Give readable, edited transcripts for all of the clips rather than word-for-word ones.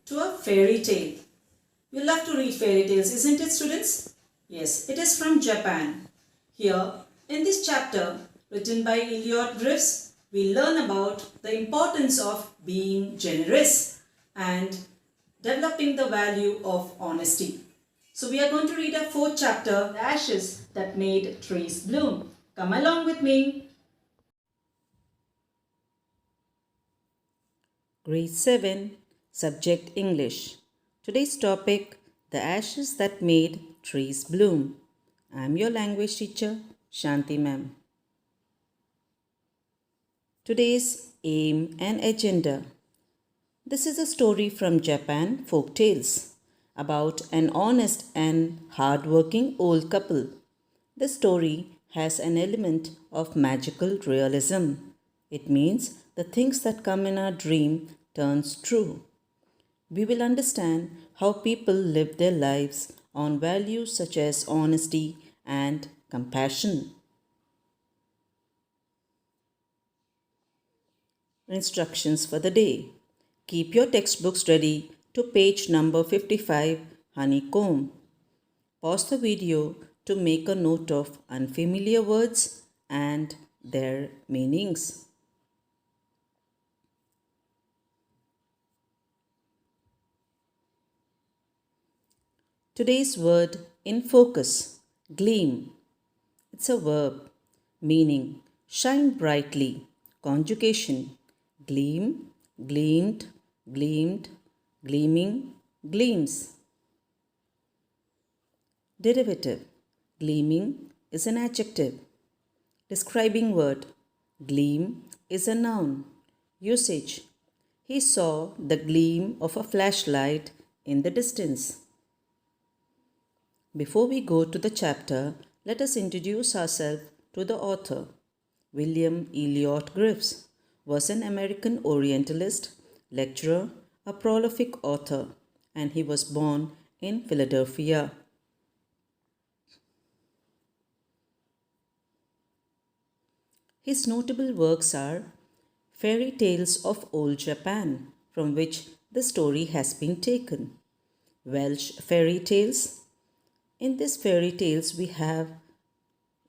to a fairy tale. You love to read fairy tales, isn't it, students? Yes, it is from Japan. Here, in this chapter, written by Eliot Griffiths, we learn about the importance of being generous and developing the value of honesty. So we are going to read a fourth chapter, The Ashes That Made Trees Bloom. Come along with me. Grade 7, Subject English. Today's topic, The Ashes That Made Trees Bloom. I am your language teacher, Shanti ma'am. Today's aim and agenda. This is a story from Japan Folk Tales about an honest and hard-working old couple. The story has an element of magical realism. It means the things that come in our dream turns true. We will understand how people live their lives on values such as honesty and compassion. Instructions for the day. Keep your textbooks ready to page number 55, honeycomb. Pause the video to make a note of unfamiliar words and their meanings. Today's word in focus, gleam. It's a verb, meaning shine brightly. Conjugation, gleam, gleamed, gleamed, gleaming, gleams. Derivative, gleaming is an adjective. Describing word, gleam is a noun. Usage, he saw the gleam of a flashlight in the distance. Before we go to the chapter, let us introduce ourselves to the author. William Eliot Griffiths was an American Orientalist, lecturer, a prolific author, and he was born in Philadelphia. His notable works are Fairy Tales of Old Japan, from which the story has been taken, Welsh Fairy Tales. In these fairy tales, we have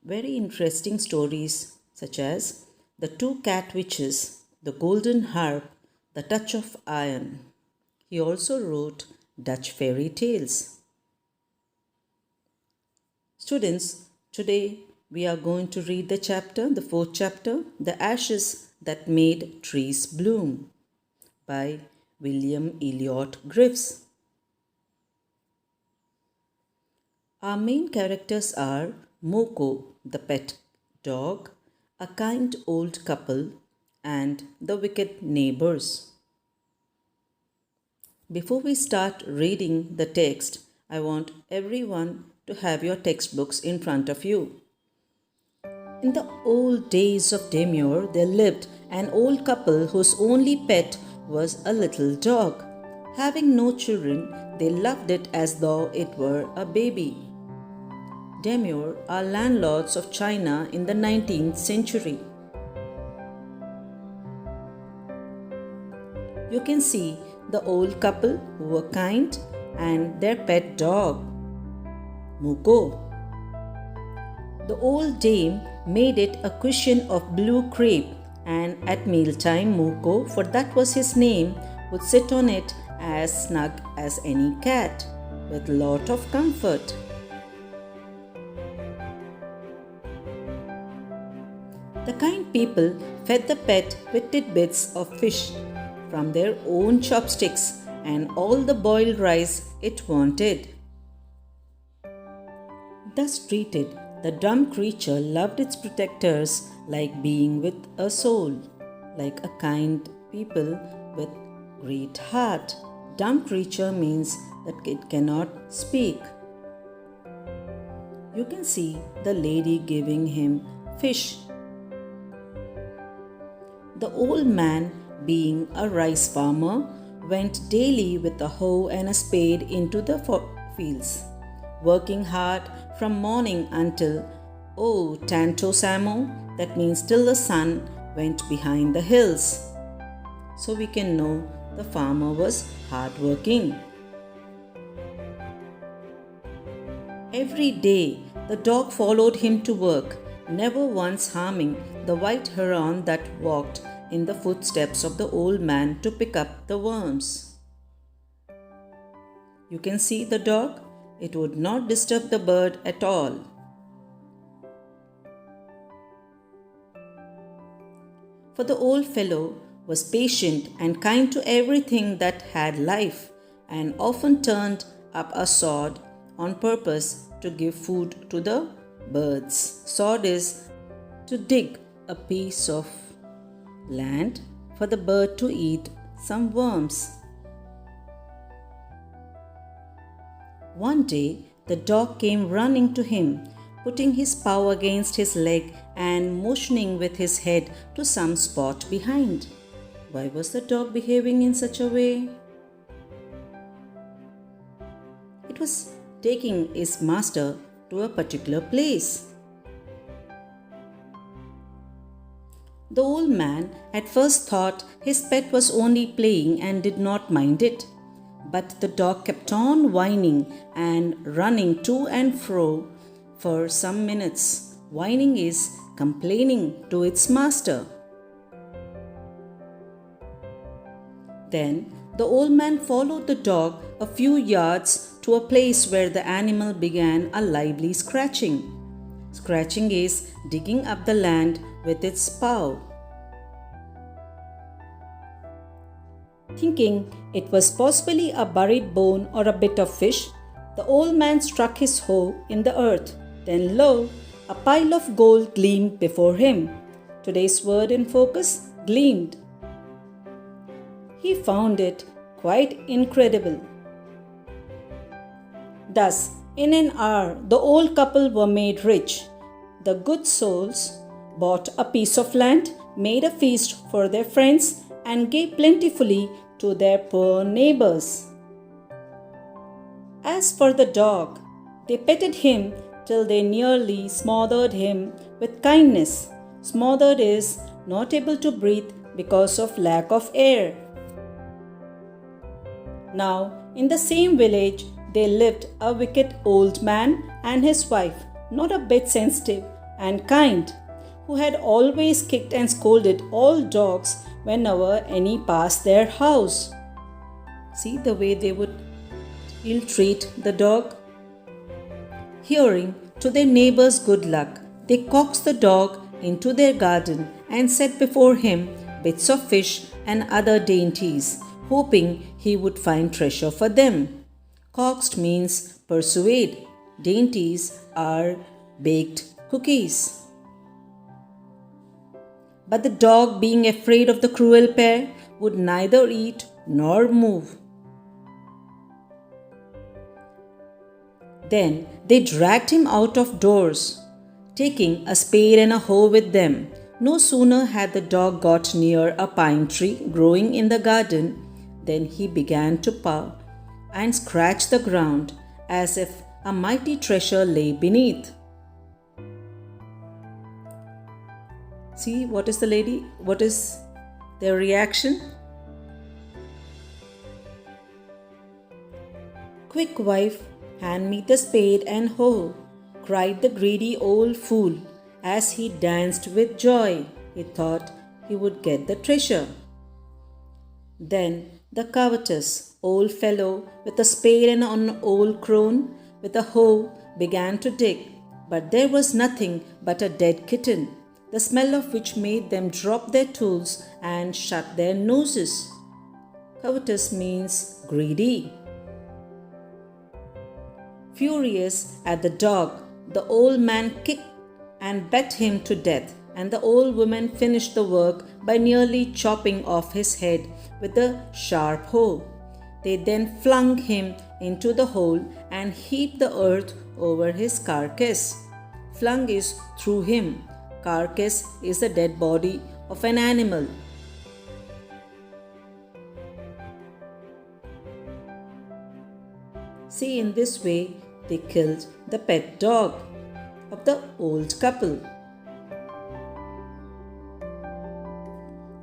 very interesting stories such as The Two Cat Witches, The Golden Harp, The Touch of Iron. He also wrote Dutch fairy tales. Students, today we are going to read the fourth chapter, The Ashes That Made Trees Bloom by William Eliot Griffiths. Our main characters are Moko, the pet dog, a kind old couple, and the wicked neighbors. Before we start reading the text, I want everyone to have your textbooks in front of you. In the old days of Demure, there lived an old couple whose only pet was a little dog. Having no children, they loved it as though it were a baby. Demure are landlords of China in the 19th century. You can see the old couple who were kind and their pet dog, Moko. The old dame made it a cushion of blue crepe, and at mealtime Moko, for that was his name, would sit on it as snug as any cat, with lot of comfort. The kind people fed the pet with tidbits of fish from their own chopsticks and all the boiled rice it wanted. Thus treated, the dumb creature loved its protectors like being with a soul, like a kind people with great heart. Dumb creature means that it cannot speak. You can see the lady giving him fish. The old man, being a rice farmer, went daily with a hoe and a spade into the fields, working hard from morning until, tanto samo, that means till the sun went behind the hills. So we can know The farmer was hardworking. Every day, the dog followed him to work, never once harming the white heron that walked in the footsteps of the old man to pick up the worms. You can see the dog? It would not disturb the bird at all. For the old fellow was patient and kind to everything that had life, and often turned up a sod on purpose to give food to the birds. Sod is to dig a piece of land for the bird to eat some worms. One day, the dog came running to him, putting his paw against his leg and motioning with his head to some spot behind. Why was the dog behaving in such a way? It was taking its master to a particular place. The old man at first thought his pet was only playing and did not mind it. But the dog kept on whining and running to and fro for some minutes. Whining is complaining to its master. Then the old man followed the dog a few yards to a place where the animal began a lively scratching. Scratching is digging up the land with its paw. Thinking it was possibly a buried bone or a bit of fish, the old man struck his hoe in the earth. Then lo, a pile of gold gleamed before him. Today's word in focus, gleamed. He found it quite incredible. Thus, in an hour, the old couple were made rich. The good souls bought a piece of land, made a feast for their friends, and gave plentifully to their poor neighbors. As for the dog, they petted him till they nearly smothered him with kindness. Smothered is not able to breathe because of lack of air. Now, in the same village, there lived a wicked old man and his wife, not a bit sensitive and kind, who had always kicked and scolded all dogs whenever any passed their house. See the way they would ill-treat the dog? Hearing to their neighbor's good luck, they coaxed the dog into their garden and set before him bits of fish and other dainties, hoping he would find treasure for them. Coaxed means persuade. Dainties are baked cookies. But the dog, being afraid of the cruel pair, would neither eat nor move. Then they dragged him out of doors, taking a spade and a hoe with them. No sooner had the dog got near a pine tree growing in the garden than he began to paw and scratch the ground as if a mighty treasure lay beneath. See, what is their reaction? Quick, wife, hand me the spade and hoe, cried the greedy old fool as he danced with joy. He thought he would get the treasure. Then the covetous old fellow with a spade and an old crone with a hoe began to dig, but there was nothing but a dead kitten, the smell of which made them drop their tools and shut their noses. Covetous means greedy. Furious at the dog, the old man kicked and beat him to death, and the old woman finished the work by nearly chopping off his head with a sharp hoe. They then flung him into the hole and heaped the earth over his carcass. Flung is threw him. Carcass is the dead body of an animal. See, in this way, they killed the pet dog of the old couple.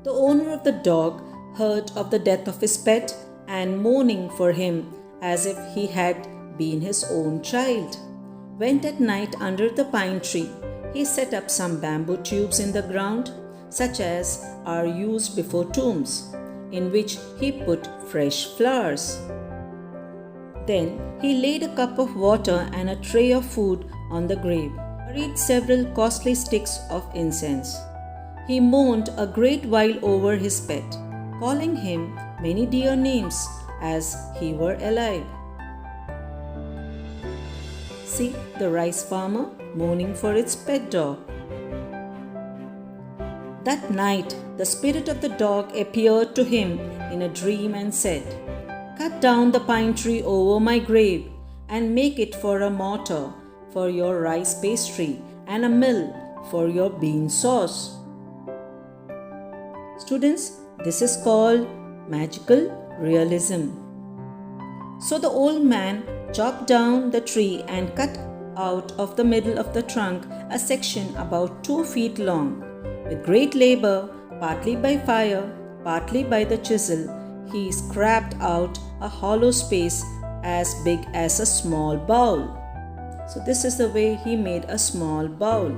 The owner of the dog heard of the death of his pet and mourning for him as if he had been his own child, went at night under the pine tree. He set up some bamboo tubes in the ground, such as are used before tombs, in which he put fresh flowers. Then he laid a cup of water and a tray of food on the grave, carried several costly sticks of incense. He mourned a great while over his pet, calling him many dear names as he were alive. See the rice farmer mourning for its pet dog. That night, the spirit of the dog appeared to him in a dream and said, "Cut down the pine tree over my grave and make it for a mortar for your rice pastry and a mill for your bean sauce." Students, this is called magical realism. So the old man chopped down the tree and cut out of the middle of the trunk a section about 2 feet long. With great labor, partly by fire, partly by the chisel, he scraped out a hollow space as big as a small bowl. So this is the way he made a small bowl.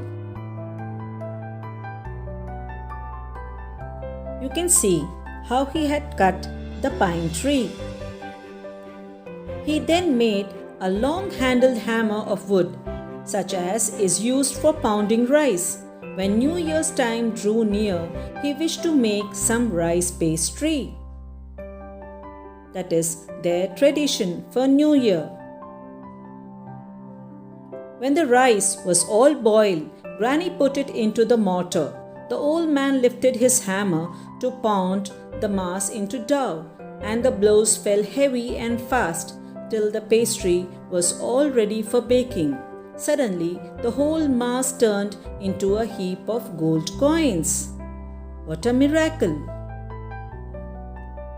You can see how he had cut the pine tree. He then made a long-handled hammer of wood, such as is used for pounding rice. When New Year's time drew near, he wished to make some rice pastry. That is their tradition for New Year. When the rice was all boiled, Granny put it into the mortar. The old man lifted his hammer to pound the mass into dough, and the blows fell heavy and fast till the pastry was all ready for baking. Suddenly, the whole mass turned into a heap of gold coins. What a miracle!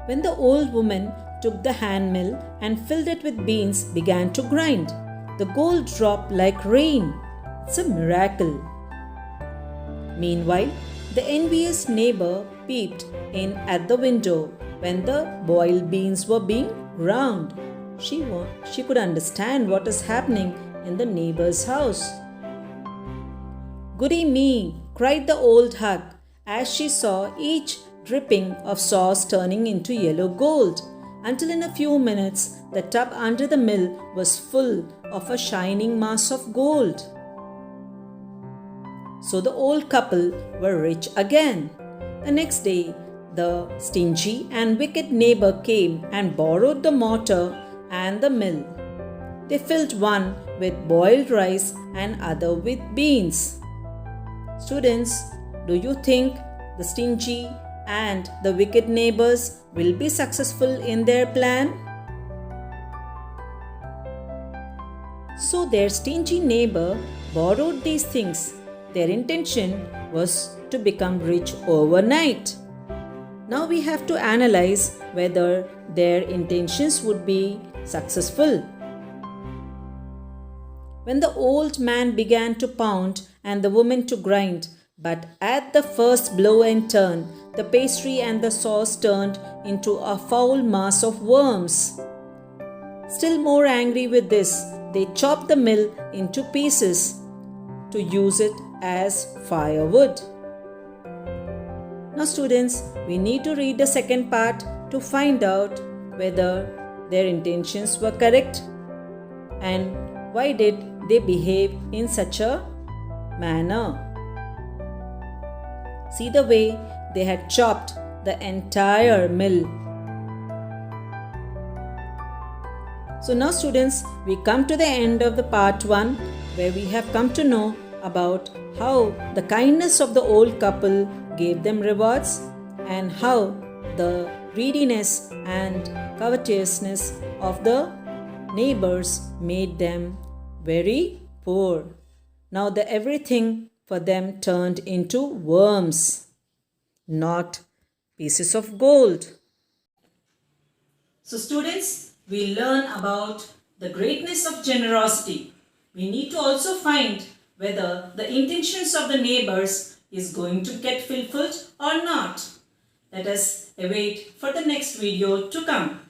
When the old woman took the hand mill and filled it with beans, began to grind, the gold dropped like rain. It's a miracle. Meanwhile, the envious neighbor peeped in at the window when the boiled beans were being ground. She could understand what is happening in the neighbor's house. "Goody me!" cried the old hag as she saw each dripping of sauce turning into yellow gold, until in a few minutes the tub under the mill was full of a shining mass of gold. So the old couple were rich again. The next day, the stingy and wicked neighbor came and borrowed the mortar and the mill. They filled one with boiled rice and other with beans. Students, do you think the stingy and the wicked neighbors will be successful in their plan? So their stingy neighbor borrowed these things. Their intention was to become rich overnight. Now we have to analyze whether their intentions would be successful. When the old man began to pound and the woman to grind, but at the first blow and turn, the pastry and the sauce turned into a foul mass of worms. Still more angry with this, they chopped the mill into pieces to use it as firewood. Now students, we need to read the second part to find out whether their intentions were correct and why did they behave in such a manner. See the way they had chopped the entire mill. So now students, we come to the end of the part 1 where we have come to know about how the kindness of the old couple gave them rewards and how the greediness and covetousness of the neighbors made them very poor. Now everything for them turned into worms, not pieces of gold. So students, we learn about the greatness of generosity. We need to also find whether the intentions of the neighbors is going to get fulfilled or not. Let us await for the next video to come.